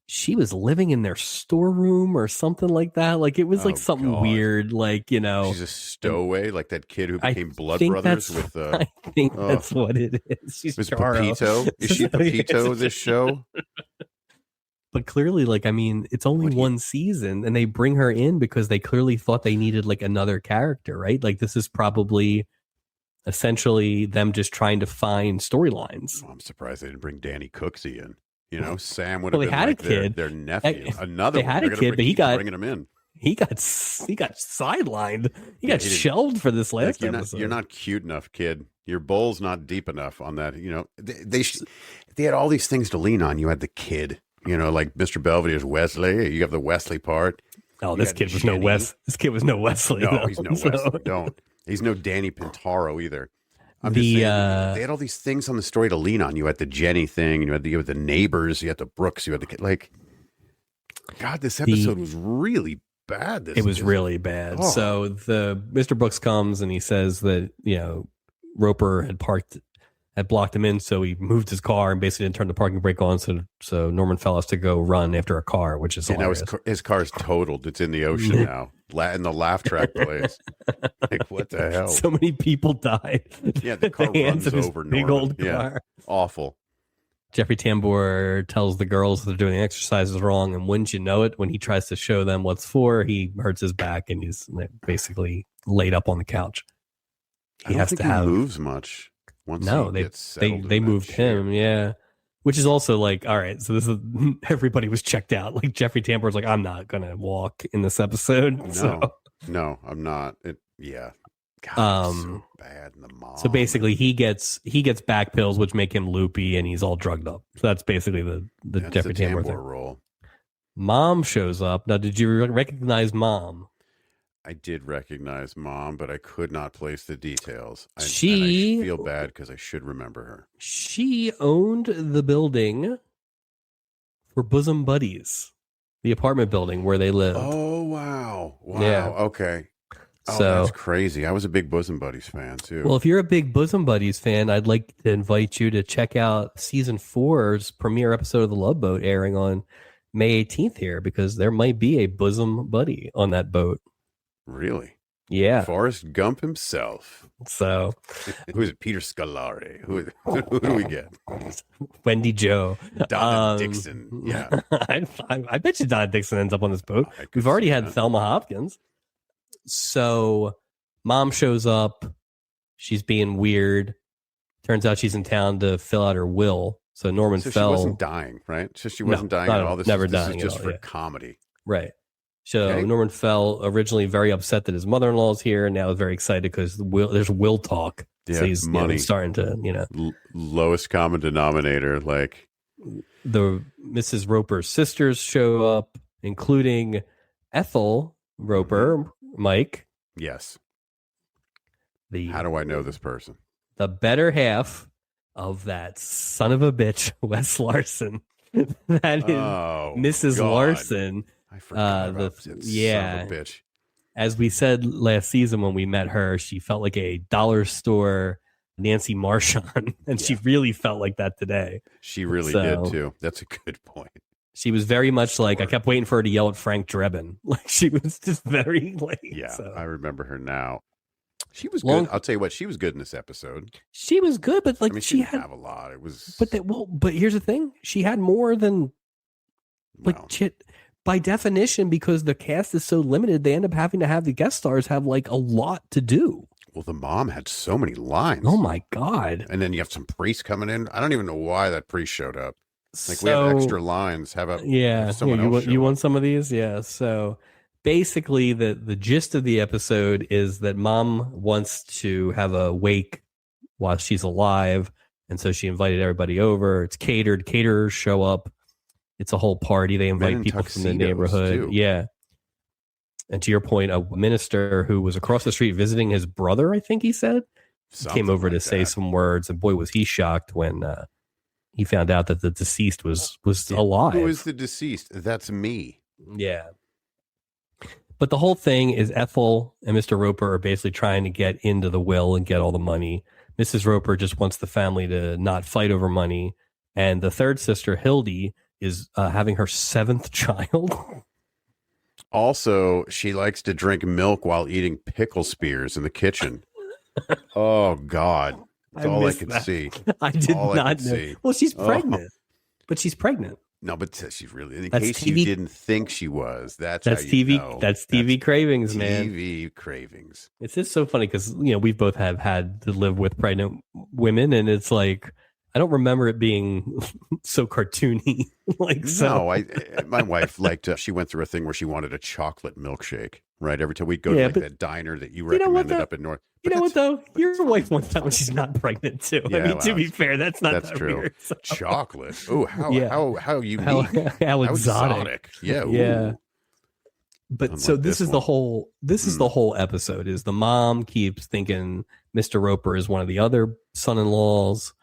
S1: she was living in their storeroom or something like that. Like it was like
S2: Oh,
S1: something
S2: God.
S1: weird, like, you know.
S2: She's a stowaway, like that kid who
S1: I
S2: became Blood
S1: think
S2: Brothers
S1: that's-
S2: with
S1: I think that's what it is. She's
S2: was
S1: Charo.
S2: Pepito. Is she Pepito this show?
S1: But clearly, like, I mean, it's only
S2: What do you-
S1: one season, and they bring her in because they clearly thought they needed like another character, right? Like this is probably essentially them just trying to find storylines.
S2: Oh, I'm surprised they didn't bring Danny Cooksey in. You know, Sam would have
S1: Well, they
S2: been
S1: had
S2: like
S1: a kid.
S2: their nephew. Another
S1: They
S2: one.
S1: had
S2: They're
S1: a
S2: gonna
S1: kid, but he
S2: keep
S1: got-
S2: bringing him in.
S1: He got sidelined. He
S2: Yeah,
S1: got
S2: he didn't-
S1: shelved for this last
S2: Like,
S1: episode.
S2: you're not cute enough, kid. Your bowl's not deep enough on that. You know, they had all these things to lean on. You had the kid. You know, like Mr. Belvedere's Wesley. You have the Wesley part.
S1: Oh,
S2: You
S1: this
S2: got
S1: kid was no
S2: Jenny.
S1: Wes. This kid was no Wesley.
S2: No,
S1: though.
S2: he's no
S1: So-
S2: Wesley. Don't. He's no Danny Pintaro either. I'm
S1: The,
S2: just saying, they had all these things on the story to lean on. You had the Jenny thing, and you had the neighbors, you had the Brooks, you had the kid. Like, God, this episode was really bad.
S1: It was really bad.
S2: Oh.
S1: So the Mr. Brooks comes and he says that, you know, Roper had blocked him in, so he moved his car and basically didn't turn the parking brake on. So Norman Fell has to go run after a car, which is
S2: And now
S1: hilarious.
S2: his car's totaled. It's in the ocean now. And the laugh track plays. Like, what the hell?
S1: So many people died.
S2: Yeah, the car
S1: at hands
S2: runs
S1: of his
S2: over
S1: big
S2: Norman.
S1: old
S2: Yeah.
S1: car.
S2: Awful.
S1: Jeffrey Tambor tells the girls that they're doing the exercises wrong, and wouldn't you know it, when he tries to show them what's for, he hurts his back and he's basically laid up on the couch.
S2: I don't think he moves much. Once
S1: No,
S2: he gets settled
S1: they
S2: in that
S1: moved
S2: chair.
S1: him, yeah. Which is also like, all right, so this is everybody was checked out. Like Jeffrey Tambor's like, I'm not gonna walk in this episode.
S2: No,
S1: So,
S2: no, I'm not. Yeah. God, it's so bad. And the mom.
S1: so basically he gets back pills which make him loopy and he's all drugged up. So that's basically the
S2: That's
S1: Jeffrey
S2: the
S1: Tambor
S2: Tambor
S1: thing.
S2: role.
S1: Mom shows up. Now, did you recognize Mom?
S2: I did recognize Mom, but I could not place the details. And I feel bad because I should remember her.
S1: She owned the building for Bosom Buddies, the apartment building where they lived.
S2: Oh, wow. Wow.
S1: Yeah.
S2: Okay. Oh,
S1: So-
S2: that's crazy. I was a big Bosom Buddies fan, too.
S1: Well, if you're a big Bosom Buddies fan, I'd like to invite you to check out season 4's premiere episode of The Love Boat airing on May 18th here, because there might be a bosom buddy on that boat.
S2: Really?
S1: Yeah.
S2: Forrest Gump himself.
S1: So
S2: Who is it? Peter Scolari. Who do we get?
S1: Wendy Joe.
S2: Donna Dixon. Yeah.
S1: I bet you Donna Dixon ends up on this boat.
S2: I could
S1: We've already
S2: see
S1: had
S2: that.
S1: Thelma Hopkins. So Mom shows up. She's being weird. Turns out she's in town to fill out her will. So Norman
S2: So she
S1: Fell.
S2: wasn't dying, right? So she
S1: No,
S2: wasn't dying
S1: not
S2: at
S1: at
S2: all.
S1: all.
S2: This
S1: Never
S2: is
S1: dying at
S2: just
S1: all,
S2: for
S1: yeah.
S2: comedy.
S1: Right. So
S2: Okay.
S1: Norman Fell originally very upset that his mother-in-law's here, and now very excited because there's will talk.
S2: Yeah,
S1: So he's
S2: money.
S1: starting to,
S2: Lowest common denominator. Like,
S1: the Mrs. Roper's sisters show up, including Ethel Roper, Mike,
S2: yes.
S1: the
S2: How do I know this person?
S1: the better half of that son of a bitch, Wes Larson. That is
S2: Oh,
S1: Mrs.
S2: God.
S1: Larson.
S2: I forgot about
S1: the-
S2: that
S1: yeah.
S2: son of a bitch.
S1: As we said last season when we met her, she felt like a dollar store Nancy Marchand, and she really felt like that today.
S2: She really
S1: So-
S2: did too. That's a good point.
S1: She was very much like, I
S2: Sure.
S1: kept waiting for her to yell at Frank Drebin. Like she was just very like,
S2: Yeah,
S1: so.
S2: I remember her now. She was
S1: Long-
S2: good. I'll tell you what, she was good in this episode.
S1: She was good, but like
S2: I mean,
S1: she
S2: didn't
S1: had,
S2: have a lot. It was,
S1: but here's the thing: she had more than like
S2: well,
S1: shit. By definition, because the cast is so limited, they end up having to have the guest stars have like a lot to do.
S2: well, the mom had so many lines.
S1: Oh my god!
S2: And then you have some priest coming in. I don't even know why that priest showed up. Like, we
S1: So-
S2: have extra lines. Have a
S1: Yeah,
S2: have someone
S1: you
S2: else
S1: want
S2: show
S1: you
S2: up.
S1: want some of these? Yeah. So basically, the gist of the episode is that Mom wants to have a wake while she's alive, and so she invited everybody over. It's catered. Caterers show up. It's a whole party. They invite
S2: in
S1: people from the
S2: tuxedos,
S1: neighborhood.
S2: too.
S1: Yeah. And to your point, a minister who was across the street visiting his brother, I think he said,
S2: Something
S1: came over
S2: like
S1: to say
S2: that.
S1: some words, and boy, was he shocked when he found out that the deceased was
S2: Yeah.
S1: alive.
S2: Who is the deceased? That's me.
S1: Yeah. But the whole thing is Ethel and Mr. Roper are basically trying to get into the will and get all the money. Mrs. Roper just wants the family to not fight over money. And the third sister, Hildy, is having her 7th child.
S2: Also, she likes to drink milk while eating pickle spears in the kitchen. Oh, God. That's all I could see.
S1: I did not know. Well, she's pregnant. But she's pregnant.
S2: No, but she's really, in
S1: That's
S2: case
S1: TV
S2: you didn't think she was, that's how
S1: TV.
S2: you know.
S1: That's TV cravings, man.
S2: TV cravings.
S1: It's just so funny because, you know, we both have had to live with pregnant women, and it's like, I don't remember it being so cartoony. Like, so.
S2: No, my wife she went through a thing where she wanted a chocolate milkshake, right? Every time we'd go to that diner that you recommended up in North.
S1: You know what, though? Your wife wants that when she's not pregnant, too.
S2: Yeah,
S1: I mean, to be fair, that's not that
S2: true.
S1: Weird, so.
S2: Chocolate. Oh, how unique.
S1: How exotic.
S2: Yeah.
S1: Yeah. But so this is the whole episode is the mom keeps thinking Mr. Roper is one of the other son-in-laws.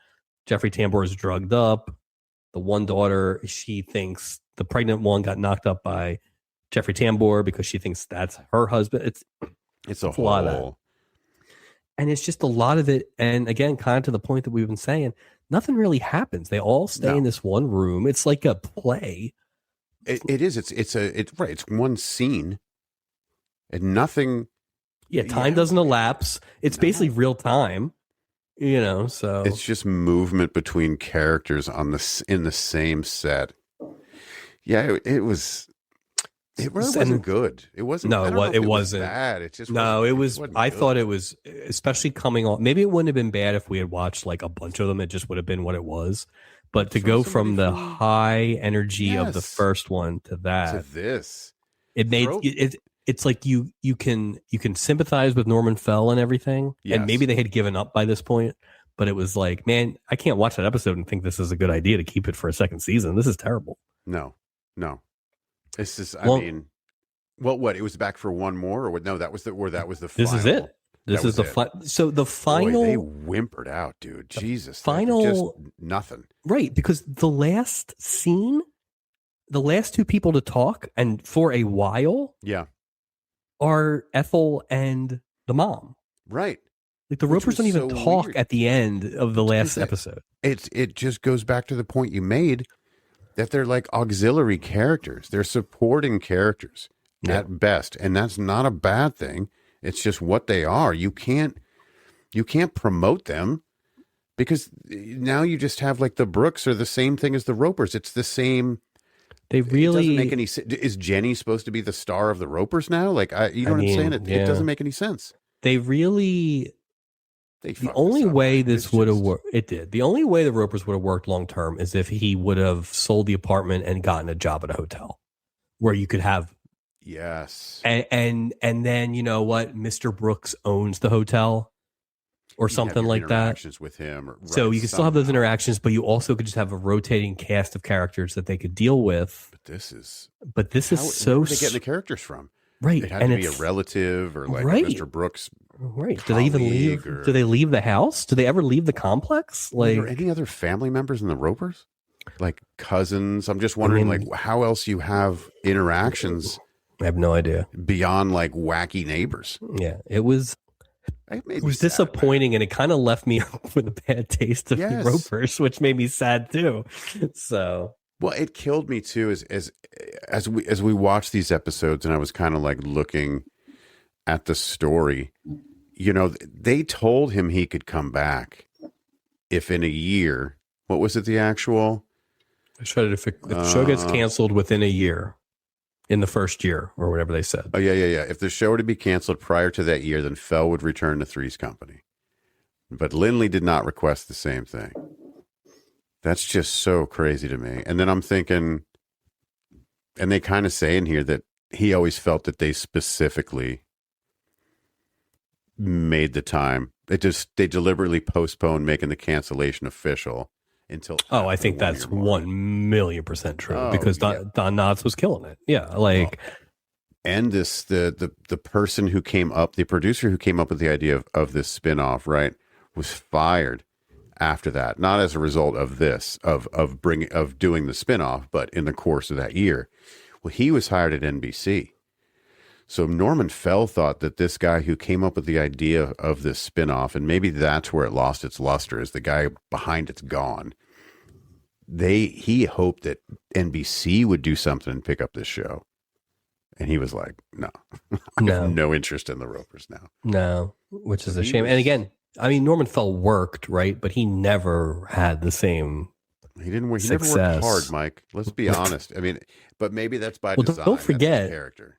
S1: Jeffrey Tambor is drugged up. The one daughter, she thinks the pregnant one got knocked up by Jeffrey Tambor because she thinks that's her husband. It's a lot of that. And it's just a lot of it. And again, kind of to the point that we've been saying, nothing really happens. They all stay in this one room. It's like a play.
S2: It is. It's one scene and nothing.
S1: Yeah. Time doesn't elapse. It's basically real time, you know, so
S2: it's just movement between characters in the same set. Yeah. It really wasn't good. It wasn't.
S1: No, it wasn't
S2: bad. It just
S1: it was. I thought it was, especially coming on. Maybe it wouldn't have been bad if we had watched like a bunch of them. It just would have been what it was. But to go from the high energy of the first one to that,
S2: to this,
S1: it made it. It's like you can sympathize with Norman Fell and everything, and maybe they had given up by this point. But it was like, man, I can't watch that episode and think this is a good idea to keep it for a second season. This is terrible.
S2: No. It's just, what? It was back for one more, or what? No, that was the final.
S1: This is it. This is the so the final.
S2: Boy, they whimpered out, dude. Jesus,
S1: final,
S2: just nothing.
S1: Right, because the last scene, the last two people to talk, and for a while, are Ethel and the mom.
S2: Right.
S1: Like the Ropers don't even talk weird. At the end of the last episode.
S2: It just goes back to the point you made. That they're like auxiliary characters. They're supporting characters at best. And that's not a bad thing. It's just what they are. You can't promote them because now you just have like the Brooks are the same thing as the Ropers. It's the same.
S1: They really
S2: it doesn't make any sense. Is Jenny supposed to be the star of the Ropers now? Like, you know what I'm saying? It doesn't make any sense.
S1: They really. The only way this would have worked, it did. The only way the Ropers would have worked long term is if he would have sold the apartment and gotten a job at a hotel where you could have.
S2: Yes.
S1: And then, you know what? Mr. Brooks owns the hotel or something like that.
S2: Interactions with him.
S1: So you can still have those interactions, but you also could just have a rotating cast of characters that they could deal with.
S2: But this is
S1: where
S2: are they getting the characters from?
S1: Right.
S2: It had to be a relative or like Mr. Brooks.
S1: Right. Do they even leave? Do they leave the house? Do they ever leave the complex? Like,
S2: are there any other family members in the Ropers? Like cousins? I'm just wondering, like, how else you have interactions?
S1: I have no idea.
S2: Beyond like wacky neighbors.
S1: Yeah. It was disappointing, and it kind of left me with a bad taste of the Ropers, which made me sad too. So.
S2: Well, it killed me too as we watched these episodes, and I was kind of like looking at the story. You know, they told him he could come back if in a year. What was it? The actual?
S1: If the show gets canceled within a year, in the first year or whatever they said.
S2: Oh yeah. If the show were to be canceled prior to that year, then Fell would return to Three's Company. But Lindley did not request the same thing. That's just so crazy to me. And then I'm thinking, and they kind of say in here that he always felt that they specifically made the time. They deliberately postponed making the cancellation official until.
S1: Oh, I think that's 1,000,000% true because Don Knotts was killing it. Yeah, like.
S2: And the person who came up, the producer who came up with the idea of this spinoff, right, was fired. After that, not as a result of this, of doing the spinoff, but in the course of that year, well, he was hired at NBC. So Norman Fell thought that this guy who came up with the idea of this spinoff, and maybe that's where it lost its luster, is the guy behind it's gone. He hoped that NBC would do something and pick up this show. And he was like, no, I have no interest in the Ropers now.
S1: No, which is a shame. And again, I mean, Norman Fell worked, right? But he never had the same
S2: He never worked hard, Mike. Let's be honest. I mean, but maybe that's by design.
S1: Don't forget
S2: that's his character.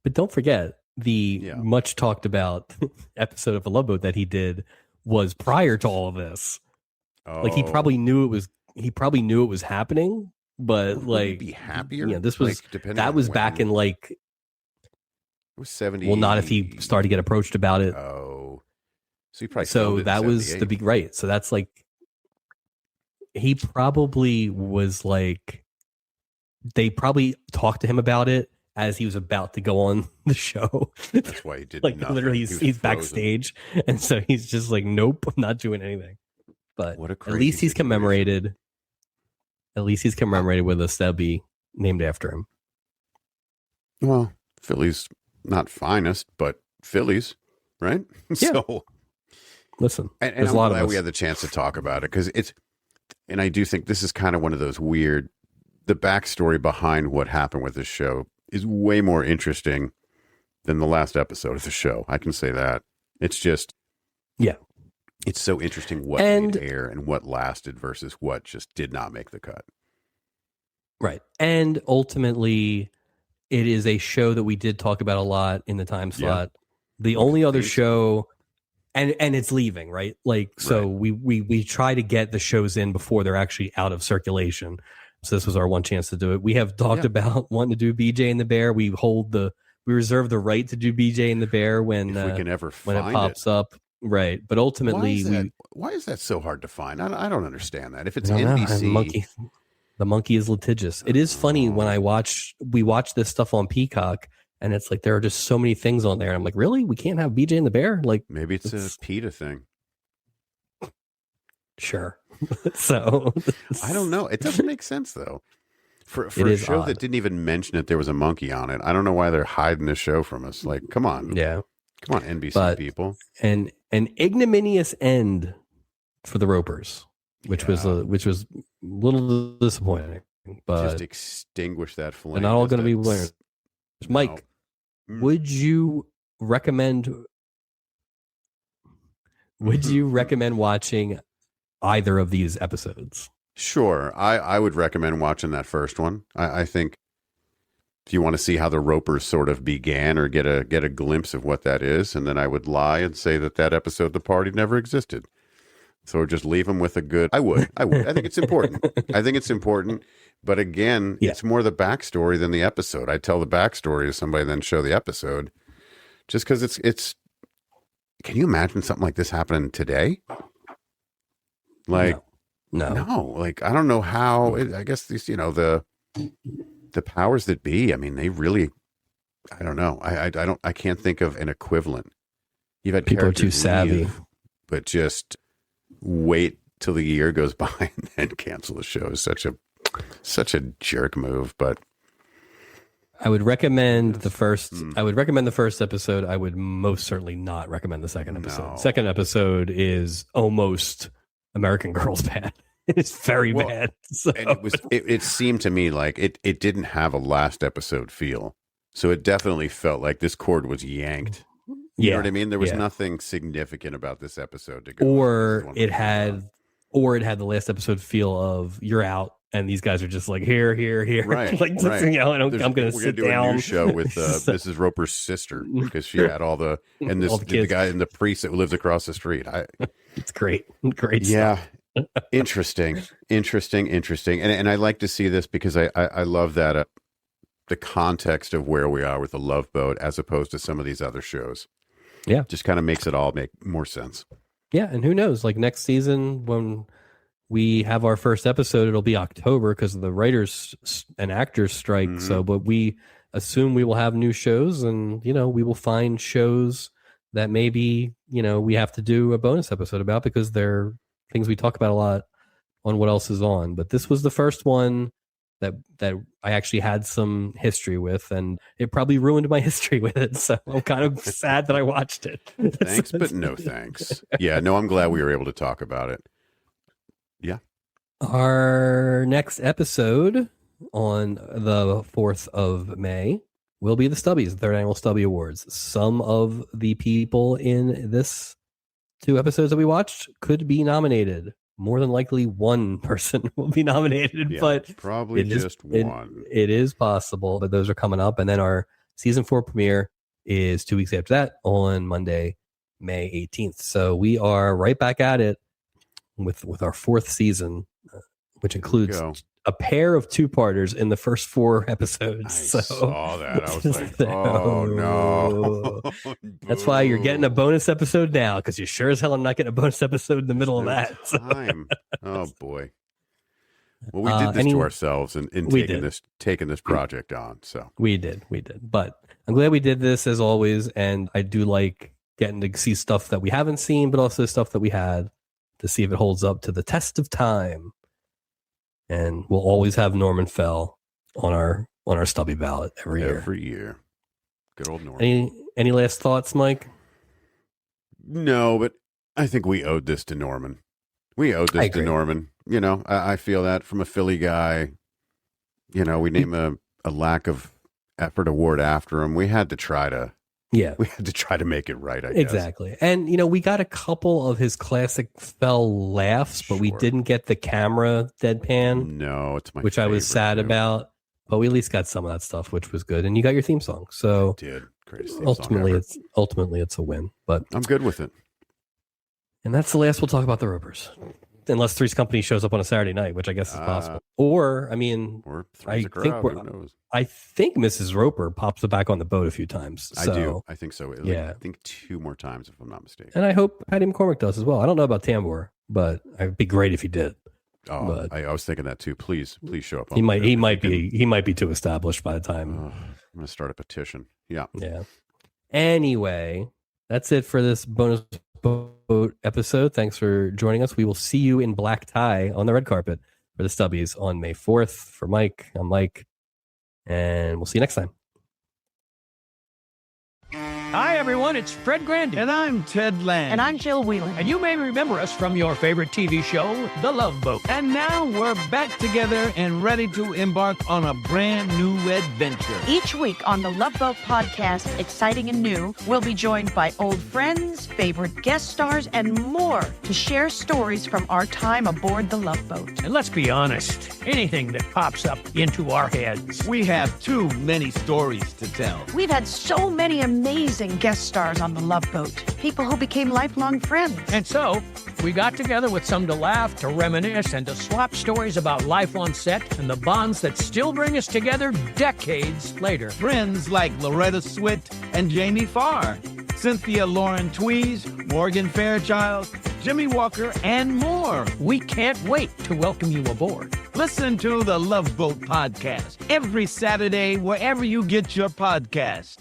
S1: But don't forget the much talked about episode of A Love Boat that he did was prior to all of this. Like he probably knew it was happening, but like
S2: be happier.
S1: Yeah, this was
S2: like,
S1: that was back in like
S2: it was 70.
S1: Well, not if he started to get approached about it.
S2: Oh, so he probably
S1: so that was the big right. So that's like he probably was like they probably talked to him about it as he was about to go on the show.
S2: That's why he did
S1: like
S2: nothing.
S1: Literally, he's backstage, and so he's just like, "Nope, I'm not doing anything." But at least he's commemorated. At least he's commemorated with a stubby named after him.
S2: Well, Philly's not finest, but Philly's, right?
S1: Yeah.
S2: So,
S1: listen,
S2: and I'm glad we had the chance to talk about it because and I do think this is kind of one of those weird. The backstory behind what happened with this show is way more interesting than the last episode of the show. I can say that. It's just, it's so interesting what made air and what lasted versus what just did not make the cut.
S1: Right. And ultimately, it is a show that we did talk about a lot in the time slot. Yeah. The only other show, and it's leaving, right? Like, so we try to get the shows in before they're actually out of circulation. So this was our one chance to do it. We have talked about wanting to do BJ and the Bear. We reserve the right to do BJ and the Bear when
S2: we can ever find
S1: when it pops up. Right. But ultimately,
S2: why is that so hard to find? I don't understand that. If it's NBC,
S1: the monkey is litigious. It is funny when we watch this stuff on Peacock, and it's like there are just so many things on there. And I'm like, really? We can't have BJ and the Bear? Like
S2: maybe it's a PETA thing.
S1: Sure. So
S2: I don't know. It doesn't make sense though. For a show that didn't even mention that there was a monkey on it, I don't know why they're hiding the show from us. Like, come on.
S1: Yeah.
S2: Come on, NBC people.
S1: And an ignominious end for the Ropers, which was a little disappointing. But
S2: just extinguish that flame.
S1: They're not all going to be winners. Mike, would you recommend watching either of these episodes?
S2: Sure. I would recommend watching that first one. I think if you want to see how the Ropers sort of began or get a glimpse of what that is, and then I would lie and say that episode, The Party, never existed. So just leave them with a good, I would. I think it's important. But again, it's more the backstory than the episode. I tell the backstory to somebody, then show the episode just because it's, can you imagine something like this happening today? Like, no, like, I don't know how, I guess these, the powers that be, I mean, they really, I don't know. I can't think of an equivalent. You've had
S1: people are too savvy,
S2: but just wait till the year goes by and then cancel the show is such a jerk move. But
S1: I would recommend the first. I would recommend the first episode. I would most certainly not recommend the second episode.
S2: No.
S1: Second episode is almost American Girls bad. It's very bad. So.
S2: And it seemed to me like it didn't have a last episode feel. So it definitely felt like this cord was yanked. You know what I mean? There was nothing significant about this episode to go.
S1: Or it had the last episode feel of you're out and these guys are just like here.
S2: Right.
S1: like
S2: right.
S1: You know, I'm going to sit
S2: do
S1: down.
S2: A new show with Mrs. Roper's sister because she had all the guy and the priest that lives across the street.
S1: It's great. Great
S2: stuff.
S1: Yeah.
S2: Interesting. And I like to see this because I love that the context of where we are with the Love Boat as opposed to some of these other shows.
S1: Yeah.
S2: Just kind of makes it all make more sense.
S1: Yeah. And who knows, like next season when we have our first episode, it'll be October because of the writers and actors strike. Mm-hmm. So, but we assume we will have new shows and, we will find shows that maybe, we have to do a bonus episode about because they're things we talk about a lot on What Else Is On. But this was the first one that I actually had some history with, and it probably ruined my history with it. So I'm kind of sad that I watched it.
S2: Thanks, but no thanks. Yeah, no, I'm glad we were able to talk about it. Yeah.
S1: Our next episode on the 4th of May will be the Stubbies, the third annual Stubby Awards. Some of the people in this 2 episodes that we watched could be nominated. More than likely one person will be nominated,
S2: Yeah,
S1: but
S2: probably just one.
S1: It is possible, but those are coming up. And then our season 4 premiere is 2 weeks after that on Monday, May 18th. So we are right back at it with our 4th season, which includes a pair of 2-parters in the first 4 episodes.
S2: I saw that. I was like, oh no.
S1: That's why you're getting a bonus episode now, because you sure as hell I'm not getting a bonus episode in the middle of that.
S2: Time. Oh boy. Well, we did this to ourselves in taking this project on. So
S1: we did. But I'm glad we did this, as always, and I do like getting to see stuff that we haven't seen, but also stuff that we had, to see if it holds up to the test of time. And we'll always have Norman Fell on our Stubby ballot every year.
S2: Good old Norman.
S1: Any last thoughts, Mike?
S2: No, but I think we owed this to Norman. We owed this to Norman. You know, I feel that from a Philly guy. You know, we name a lack of effort award after him. We had to try to. Yeah, we had to try to make it right, I guess.
S1: Exactly. And, you know, we got a couple of his classic Fell laughs, but we didn't get the camera deadpan.
S2: No, it's my
S1: which I was sad about. But we at least got some of that stuff, which was good. And you got your theme song. So
S2: I did. Greatest theme
S1: ultimately
S2: song ever.
S1: It's a win. But
S2: I'm good with it.
S1: And that's the last we'll talk about the Ropers. Unless Three's Company shows up on a Saturday night, which I guess is possible. Or Three's a crowd, who knows? I think Mrs. Roper pops back on the boat a few times. So,
S2: I do. I think so. Yeah. I think 2 more times, if I'm not mistaken.
S1: And I hope Patty McCormick does as well. I don't know about Tambor, but it'd be great if he did.
S2: Oh, but I was thinking that too. Please show up.
S1: He might be too established by the time.
S2: I'm going to start a petition. Yeah.
S1: Yeah. Anyway, that's it for this bonus boat episode. Thanks for joining us. We will see you in black tie on the red carpet for the Stubbies on May 4th. For Mike, I'm Mike, and we'll see you next time.
S3: Hi, everyone. It's Fred Grandy.
S4: And I'm Ted Land.
S5: And I'm Jill Whelan.
S3: And you may remember us from your favorite TV show, The Love Boat.
S4: And now we're back together and ready to embark on a brand new adventure.
S5: Each week on the Love Boat podcast, exciting and new, we'll be joined by old friends, favorite guest stars, and more to share stories from our time aboard the Love Boat.
S3: And let's be honest, anything that pops up into our heads.
S4: We have too many stories to tell.
S5: We've had so many amazing guest stars on the Love Boat, people who became lifelong friends.
S3: And so, we got together with some to laugh, to reminisce, and to swap stories about life on set and the bonds that still bring us together decades later.
S4: Friends like Loretta Swit and Jamie Farr, Cynthia Lauren Tweez, Morgan Fairchild, Jimmy Walker, and more.
S3: We can't wait to welcome you aboard.
S4: Listen to the Love Boat podcast every Saturday wherever you get your podcast.